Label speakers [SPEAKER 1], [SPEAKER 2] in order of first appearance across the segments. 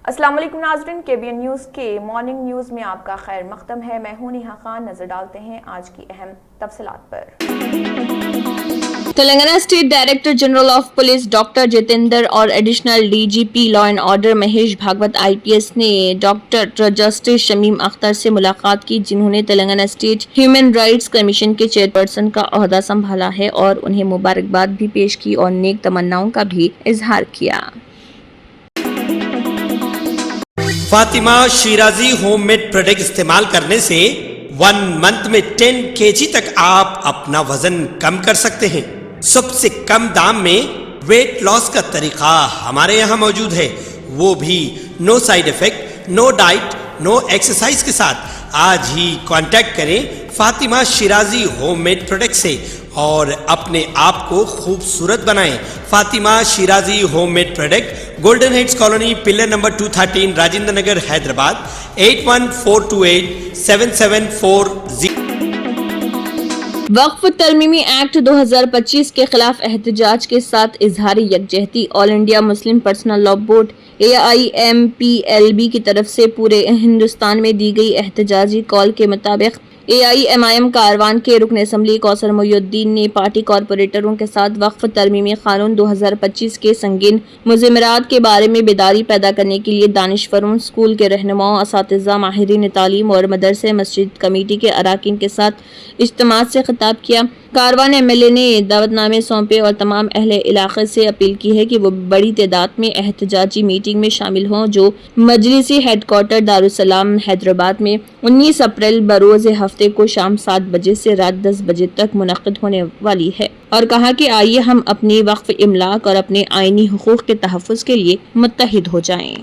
[SPEAKER 1] السلام علیکم ناظرین، KBN نیوز کے مارننگ نیوز میں آپ کا خیر مقدم ہے۔ میں ہوں نیہا خان۔ نظر ڈالتے ہیں آج کی اہم تفصیلات پر۔
[SPEAKER 2] Telangana state director general of police doctor Jitender اور additional DGP law and order Mahesh Bhagwat IPS نے ڈاکٹر جسٹس شمیم اختر سے ملاقات کی، جنہوں نے Telangana state human rights commission کے چیئرپرسن کا عہدہ سنبھالا ہے اور انہیں مبارکباد بھی پیش کی اور نیک تمناؤں کا بھی اظہار کیا۔
[SPEAKER 3] Fatima Shirazi home made product استعمال کرنے سے 1 منتھ میں 10 kg تک آپ اپنا وزن کم کر سکتے ہیں۔ سب سے کم دام میں ویٹ لاس کا طریقہ ہمارے یہاں موجود ہے، وہ بھی no side effect, no diet, no exercise کے ساتھ۔ آج ہی کانٹیکٹ کریں Fatima Shirazi home made product سے اور اپنے آپ کو خوبصورت بنائیں۔ Fatima Shirazi home made product, golden heights colony, pillar number 213، Rajendra Nagar, Hyderabad, 81428774 7740۔
[SPEAKER 2] وقف ترمیمی ایکٹ 2025 کے خلاف احتجاج کے ساتھ اظہار یکجہتی۔ All India Muslim personal law board AIMPLB کی طرف سے پورے ہندوستان میں دی گئی احتجاجی کال کے مطابق AIMIM کاروان کے رکن اسمبلی کوثر محی الدین نے پارٹی کارپوریٹروں کے ساتھ وقف ترمیمی قانون 2025 کے سنگین مضمرات کے بارے میں بیداری پیدا کرنے کے لیے دانشوروں، اسکول کے رہنماؤں، اساتذہ، ماہرین تعلیم اور مدرسے مسجد کمیٹی کے اراکین کے ساتھ اجتماع سے خطاب کیا۔ کاروان MLA نے دعوت نامے سونپے اور تمام اہل علاقے سے اپیل کی ہے کہ وہ بڑی تعداد میں احتجاجی میٹنگ میں شامل ہوں، جو مجلسی ہیڈ کوارٹر دارالسلام حیدرآباد میں 19 اپریل بروز ہفتے کو شام 7 بجے سے رات 10 بجے تک منعقد ہونے والی ہے، اور کہا کہ آئیے ہم اپنی وقف املاک اور اپنے آئینی حقوق کے تحفظ کے لیے متحد ہو جائیں۔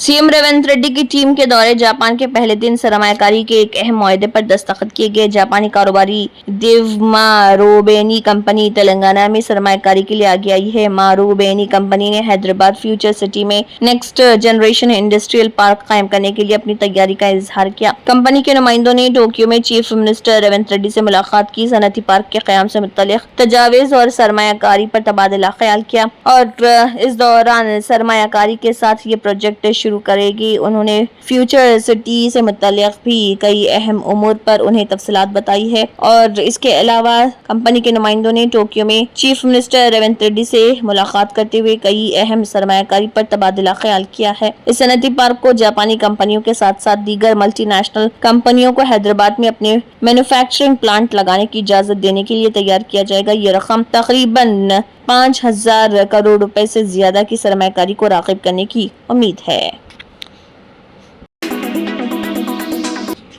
[SPEAKER 2] CM ریونت ریڈی کی ٹیم کے دورے جاپان کے پہلے دن سرمایہ کاری کے ایک اہم معاہدے پر دستخط کیے گئے۔ جاپانی کاروباری دیو ماروبینی کمپنی تلنگانہ میں سرمایہ کاری کے لیے آگے آئی ہے۔ ماروبینی کمپنی نے حیدرآباد فیوچر سٹی میں نیکسٹ جنریشن انڈسٹریل پارک قائم کرنے کے لیے اپنی تیاری کا اظہار کیا۔ کمپنی کے نمائندوں نے ٹوکیو میں چیف منسٹر ریونت ریڈی سے ملاقات کی، صنعتی پارک کے قیام سے متعلق تجاویز اور سرمایہ کاری پر تبادلہ خیال کیا اور اس دوران سرمایہ کاری کے ساتھ یہ پروجیکٹ شروع کرے گی۔ انہوں نے فیوچر سٹی سے متعلق بھی کئی اہم امور پر انہیں تفصیلات بتائی ہے، اور اس کے علاوہ کمپنی کے نمائندوں نے ٹوکیو میں چیف منسٹر ریونت ریڈی سے ملاقات کرتے ہوئے کئی اہم سرمایہ کاری پر تبادلہ خیال کیا ہے۔ اس صنعتی پارک کو جاپانی کمپنیوں کے ساتھ ساتھ دیگر ملٹی نیشنل کمپنیوں کو حیدرآباد میں اپنے مینوفیکچرنگ پلانٹ لگانے کی اجازت دینے کے لیے تیار کیا جائے گا۔ یہ رقم تقریباً 5000 کروڑ روپے سے زیادہ کی سرمایہ کاری کو راغب کرنے کی امید ہے۔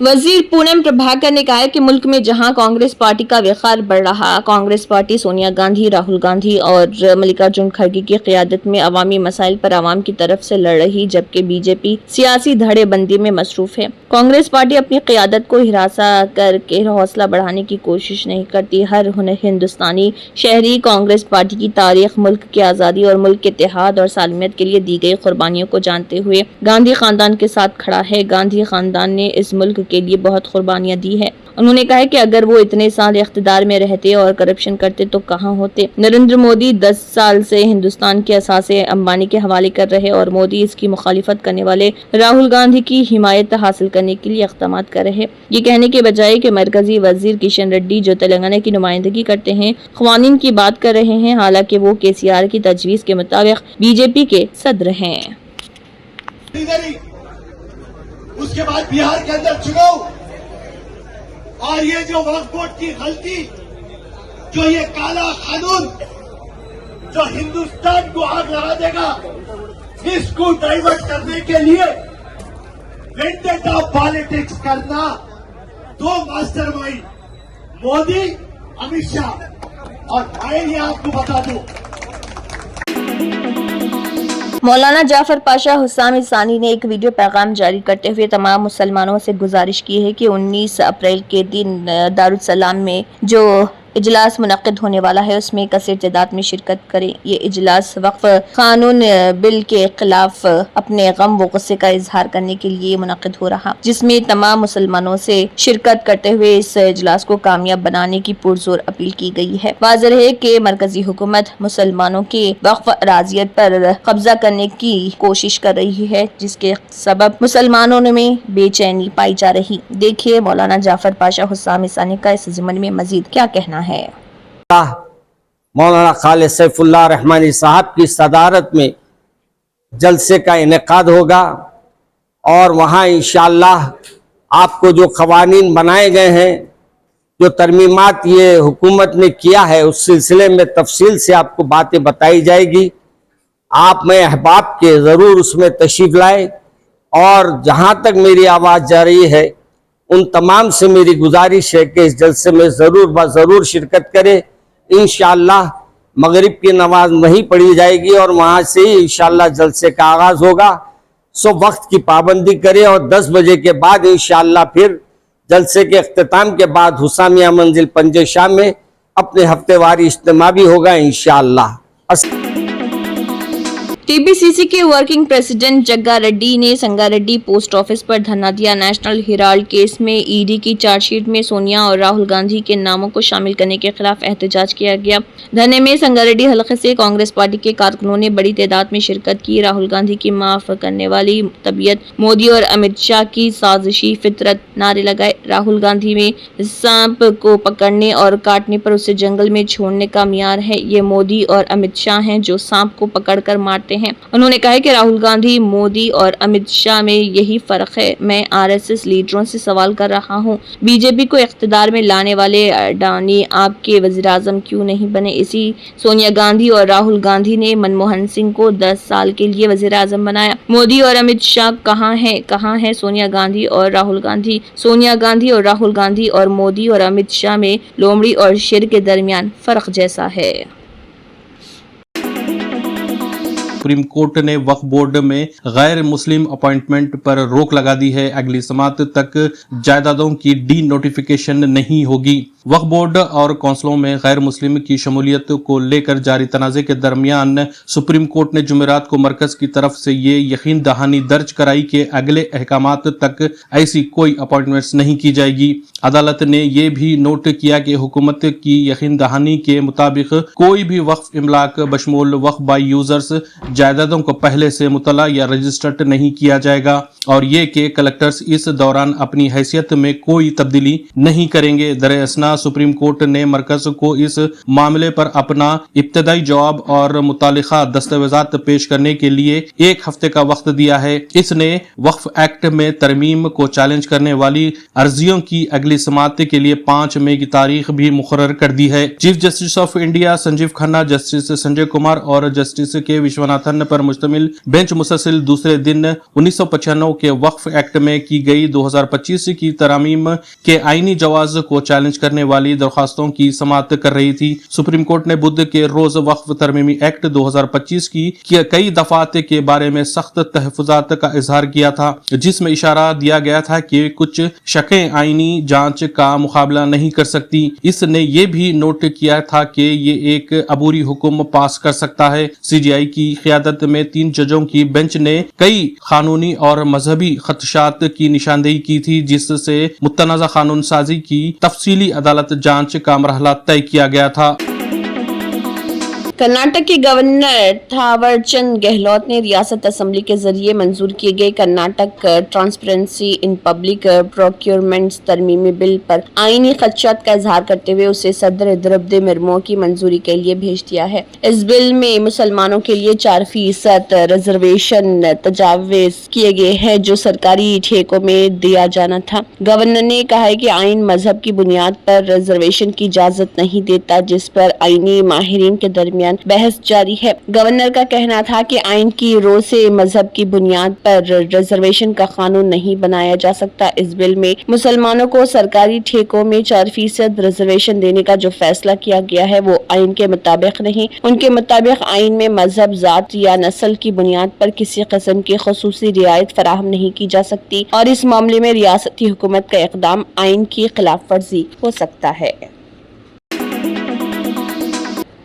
[SPEAKER 2] وزیر پونم پربھاکر نے کہا ہے کہ ملک میں جہاں کانگریس پارٹی کا وقار بڑھ رہا، کانگریس پارٹی سونیا گاندھی، راہل گاندھی اور ملکارجن کھڑگے کی قیادت میں عوامی مسائل پر عوام کی طرف سے لڑ رہی، جبکہ BJP سیاسی دھڑے بندی میں مصروف ہے۔ کانگریس پارٹی اپنی قیادت کو ہراساں کر کے حوصلہ بڑھانے کی کوشش نہیں کرتی۔ ہر ہندوستانی شہری کانگریس پارٹی کی تاریخ، ملک کی آزادی اور ملک کے اتحاد اور سالمیت کے لیے دی گئی قربانیوں کو جانتے ہوئے گاندھی خاندان کے ساتھ کھڑا ہے۔ گاندھی خاندان نے اس ملک کے لیے بہت قربانیاں دی ہے۔ انہوں نے کہا ہے کہ اگر وہ اتنے سال اقتدار میں رہتے اور کرپشن کرتے تو کہاں ہوتے۔ نریندر مودی 10 سال سے ہندوستان کے اثاثے امبانی کے حوالے کر رہے اور مودی اس کی مخالفت کرنے والے راہل گاندھی کی حمایت حاصل کرنے کے لیے اقدامات کر رہے، یہ کہنے کے بجائے کہ مرکزی وزیر کشن ریڈی جو تلنگانہ کی نمائندگی کرتے ہیں قوانین کی بات کر رہے ہیں، حالانکہ وہ KCR کی تجویز کے مطابق BJP کے صدر ہیں۔
[SPEAKER 4] اس کے بعد بہار کے اندر چناؤ، اور یہ جو وقف بورڈ کی غلطی، جو یہ کالا قانون جو ہندوستان کو آگ لگا دے گا، اس کو ڈائیورٹ کرنے کے لیے وینڈیٹا پالیٹکس کرنا، 2 ماسٹر مائنڈ مودی، امت شاہ، اور میں یہ آپ کو بتا دوں،
[SPEAKER 2] مولانا جعفر پاشا حسام ثانی نے ایک ویڈیو پیغام جاری کرتے ہوئے تمام مسلمانوں سے گزارش کی ہے کہ 19 اپریل کے دن دارالسلام میں جو اجلاس منعقد ہونے والا ہے اس میں کثیر تعداد میں شرکت کریں۔ یہ اجلاس وقف قانون بل کے خلاف اپنے غم و غصے کا اظہار کرنے کے لیے منعقد ہو رہا، جس میں تمام مسلمانوں سے شرکت کرتے ہوئے اس اجلاس کو کامیاب بنانے کی پرزور اپیل کی گئی ہے۔ واضح ہے کہ مرکزی حکومت مسلمانوں کے وقف اراضیت پر قبضہ کرنے کی کوشش کر رہی ہے، جس کے سبب مسلمانوں میں بے چینی پائی جا رہی۔ دیکھیے مولانا جعفر پاشا حسام ثانی کا اس ضمن میں مزید کیا کہنا ہے۔
[SPEAKER 5] مولانا خالد سیف اللہ رحمانی صاحب کی صدارت میں جلسے کا انعقاد ہوگا اور وہاں انشاءاللہ آپ کو جو قوانین بنائے گئے ہیں، جو ترمیمات یہ حکومت نے کیا ہے، اس سلسلے میں تفصیل سے آپ کو باتیں بتائی جائے گی۔ آپ میں احباب کے ضرور اس میں تشریف لائیں، اور جہاں تک میری آواز جا رہی ہے ان تمام سے میری گزارش ہے کہ اس جلسے میں ضرور شرکت کریں۔ انشاءاللہ مغرب کی نماز وہیں پڑھی جائے گی اور وہاں سے ہی انشاءاللہ جلسے کا آغاز ہوگا۔ سو وقت کی پابندی کریں، اور 10 بجے کے بعد انشاءاللہ پھر جلسے کے اختتام کے بعد حسامیہ منزل پنجے شام میں اپنے ہفتے واری اجتماع بھی ہوگا انشاءاللہ۔
[SPEAKER 2] ٹی پی سی سی کے ورکنگ پریزیڈنٹ جگا ریڈی نے سنگا ریڈی پوسٹ آفس پر دھرنا دیا۔ نیشنل ہیرالڈ کیس میں ای ڈی کی چارج شیٹ میں سونیا اور راہل گاندھی کے ناموں کو شامل کرنے کے خلاف احتجاج کیا گیا۔ دھرنے میں سنگا ریڈی حلقے سے کانگریس پارٹی کے کارکنوں نے بڑی تعداد میں شرکت کی۔ راہل گاندھی کی معاف کرنے والی طبیعت، مودی اور امت شاہ کی سازشی فطرت، نعرے لگائے۔ راہل گاندھی میں سانپ کو پکڑنے اور کاٹنے پر اسے جنگل میں چھوڑنے کا معیار ہے، یہ مودی اور امت شاہ ہیں جو سانپ کو پکڑ کر مارتے ہیں۔ انہوں نے کہا کہ راہل گاندھی، مودی اور امت شاہ میں یہی فرق ہے۔ میں آر ایس ایس لیڈروں سے سوال کر رہا ہوں، بی جے پی کو اقتدار میں لانے والے اڈانی آپ کے وزیر اعظم کیوں نہیں بنے؟ اسی سونیا گاندھی اور راہل گاندھی نے منموہن سنگھ کو 10 سال کے لیے وزیر اعظم بنایا۔ مودی اور امت شاہ کہاں ہیں سونیا گاندھی اور راہل گاندھی؟ سونیا گاندھی اور راہل گاندھی اور مودی اور امت شاہ میں لومڑی اور شیر کے درمیان فرق جیسا ہے۔
[SPEAKER 6] سپریم کورٹ نے وقف بورڈ میں غیر مسلم اپوائنٹمنٹ پر روک لگا دی ہے۔ اگلی سماعت تک جائیدادوں کی ڈی نوٹیفیکیشن نہیں ہوگی۔ وقف بورڈ اور کونسلوں میں غیر مسلم کی شمولیت کو لے کر جاری تنازع کے درمیان سپریم کورٹ نے جمعرات کو مرکز کی طرف سے یہ یقین دہانی درج کرائی کہ اگلے احکامات تک ایسی کوئی اپوائنٹمنٹس نہیں کی جائے گی۔ عدالت نے یہ بھی نوٹ کیا کہ حکومت کی یقین دہانی کے مطابق کوئی بھی وقف املاک بشمول وقف بائی یوزرز جائیدادوں کو پہلے سے مطلع یا رجسٹرڈ نہیں کیا جائے گا، اور یہ کہ کلکٹرز اس دوران اپنی حیثیت میں کوئی تبدیلی نہیں کریں گے۔ در اثنا سپریم کورٹ نے مرکز کو اس معاملے پر اپنا ابتدائی جواب اور متعلقہ دستاویزات پیش کرنے کے لیے 1 ہفتے کا وقت دیا ہے۔ اس نے وقف ایکٹ میں ترمیم کو چیلنج کرنے والی عرضیوں کی اگلی سماعت کے لیے 5 مئی کی تاریخ بھی مقرر کر دی ہے۔ Chief justice of India Sanjeev Khanna, justice Sanjay Kumar اور جسٹس کے وشواناتھن پر مشتمل بینچ مسلسل دوسرے دن 1995 کے وقف ایکٹ میں کی گئی 2025 کی ترامیم کے آئینی جواز کو چیلنج کرنے والی درخواستوں کی سماعت کر رہی تھی۔ سپریم کورٹ نے بدھ کے روز وقف ترمیمی ایکٹ 2025 کی کئی دفعات کے بارے میں سخت تحفظات کا اظہار کیا تھا، جس میں اشارہ دیا گیا تھا کہ کچھ شقیں آئینی جانچ کا مقابلہ نہیں کر سکتی۔ اس نے یہ بھی نوٹ کیا تھا کہ یہ ایک عبوری حکم پاس کر سکتا ہے۔ سی جی آئی کی قیادت میں 3 ججوں کی بینچ نے کئی قانونی اور مذہبی خدشات کی نشاندہی کی تھی، جس سے متنازع قانون سازی کی تفصیلی عدالت جانچ کا مرحلہ طے کیا گیا تھا۔
[SPEAKER 2] کرناٹک کے گورنر تھاور چند گہلوت نے ریاست اسمبلی کے ذریعے منظور کیے گئے کرناٹک ٹرانسپیرنسی ان پبلک پروکیورمنٹس ترمیمی بل پر آئینی خدشات کا اظہار کرتے ہوئے اسے صدر درپدی مرمو کی منظوری کے لیے بھیج دیا ہے۔ اس بل میں مسلمانوں کے لیے 4% ریزرویشن تجاویز کیے گئے ہیں جو سرکاری ٹھیکوں میں دیا جانا تھا۔ گورنر نے کہا ہے کہ آئین مذہب کی بنیاد پر ریزرویشن کی اجازت نہیں دیتا، جس پر آئینی ماہرین کے درمیان بحث جاری ہے۔ گورنر کا کہنا تھا کہ آئین کی رو سے مذہب کی بنیاد پر ریزرویشن کا قانون نہیں بنایا جا سکتا۔ اس بل میں مسلمانوں کو سرکاری ٹھیکوں میں 4% ریزرویشن دینے کا جو فیصلہ کیا گیا ہے وہ آئین کے مطابق نہیں۔ ان کے مطابق آئین میں مذہب، ذات یا نسل کی بنیاد پر کسی قسم کی خصوصی رعایت فراہم نہیں کی جا سکتی، اور اس معاملے میں ریاستی حکومت کا اقدام آئین کی خلاف ورزی ہو سکتا ہے۔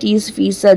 [SPEAKER 2] 30%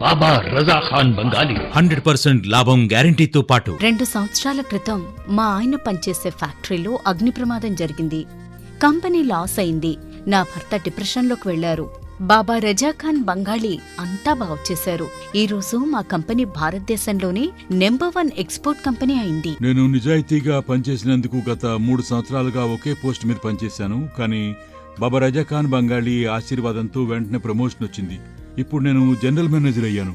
[SPEAKER 7] బాబా రజా ఖాన్ బంగాలి 100% లాభం గ్యారెంటీతో పాటు
[SPEAKER 8] 2 సంవత్సరాల క్రితం మా ఆయన పనిచేసే ఫ్యాక్టరీలో అగ్ని ప్రమాదం జరిగింది. కంపెనీ లాస్ అయింది. నా భర్త డిప్రెషన్లోకి వెళ్లారు. బాబా రజా ఖాన్ బంగాళీ అంతా బాగుచేశారు. ఈ రోజు మా కంపెనీ భారతదేశంలోనే నెంబర్ 1 ఎక్స్పోర్ట్ కంపెనీ అయింది.
[SPEAKER 9] నేను నిజాయితీగా పనిచేసినందుకు గత 3 సంవత్సరాలుగా ఒకే పోస్ట్ మీద పనిచేశాను. కానీ బాబా రజా ఖాన్ బంగాళీ ఆశీర్వాదంతో వెంటనే ప్రమోషన్ వచ్చింది. ఇప్పుడు నేను జనరల్ మేనేజర్ అయ్యాను.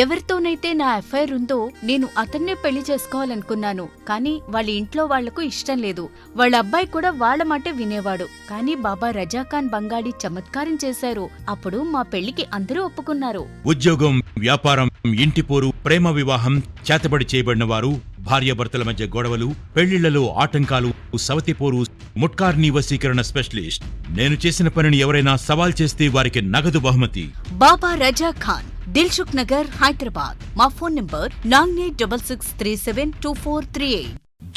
[SPEAKER 8] ఎవరితోనైతే నా ఎఫ్ఐఆర్ ఉందో నేను అతన్నే పెళ్లి చేసుకోవాలనుకున్నాను. కానీ వాళ్ళ ఇంట్లో వాళ్లకు ఇష్టం లేదు. వాళ్ళ అబ్బాయి కూడా వాళ్ళ మాటే వినేవాడు. కానీ బాబా రజా ఖాన్ బంగాళీ చమత్కారం చేశారు. అప్పుడు మా పెళ్లికి అందరూ ఒప్పుకున్నారు.
[SPEAKER 7] ఉద్యోగం, వ్యాపారం, ఇంటి పోరు, ప్రేమ వివాహం, చేతబడి చేయబడిన వారు, భార్యాభర్తల మధ్య గొడవలు, పెళ్లిళ్లలో ఆటంకాలు, సవతిపోరు, ముట్కార్నీ వశీకరణ స్పెషలిస్ట్. నేను చేసిన పనిని ఎవరైనా సవాల్ చేస్తే వారికి నగదు బహుమతి.
[SPEAKER 8] బాబా రజా ఖాన్, దిల్సుఖ్ నగర్, హైదరాబాద్. మా phone number 9866372438.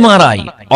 [SPEAKER 10] MRI,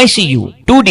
[SPEAKER 10] ICU, 2D